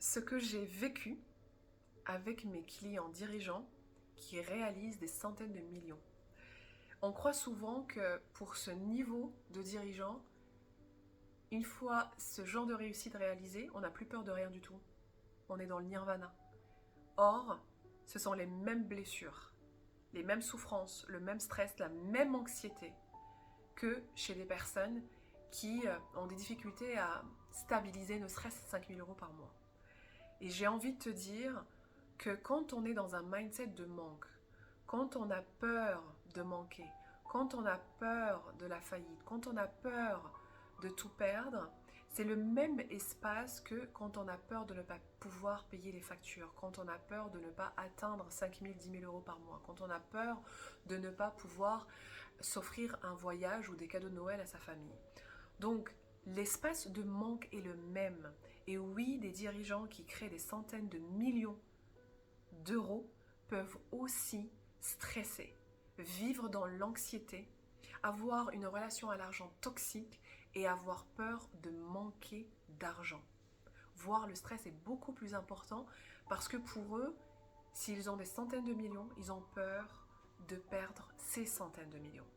ce que j'ai vécu avec mes clients dirigeants qui réalisent des centaines de millions. On croit souvent que pour ce niveau de dirigeant, une fois ce genre de réussite réalisée, on n'a plus peur de rien du tout. On est dans le nirvana. Or, ce sont les mêmes blessures, les mêmes souffrances, le même stress, la même anxiété que chez des personnes qui ont des difficultés à stabiliser ne serait-ce 5 000 euros par mois. Et j'ai envie de te dire que quand on est dans un mindset de manque, quand on a peur de manquer, quand on a peur de la faillite, quand on a peur de tout perdre, c'est le même espace que quand on a peur de ne pas pouvoir payer les factures, quand on a peur de ne pas atteindre 5 000, 10 000 euros par mois, quand on a peur de ne pas pouvoir s'offrir un voyage ou des cadeaux de Noël à sa famille. Donc, l'espace de manque est le même. Et oui, des dirigeants qui créent des centaines de millions d'euros peuvent aussi stresser, vivre dans l'anxiété, avoir une relation à l'argent toxique et avoir peur de manquer d'argent. Voire le stress est beaucoup plus important parce que pour eux, s'ils ont des centaines de millions, ils ont peur de perdre ces centaines de millions.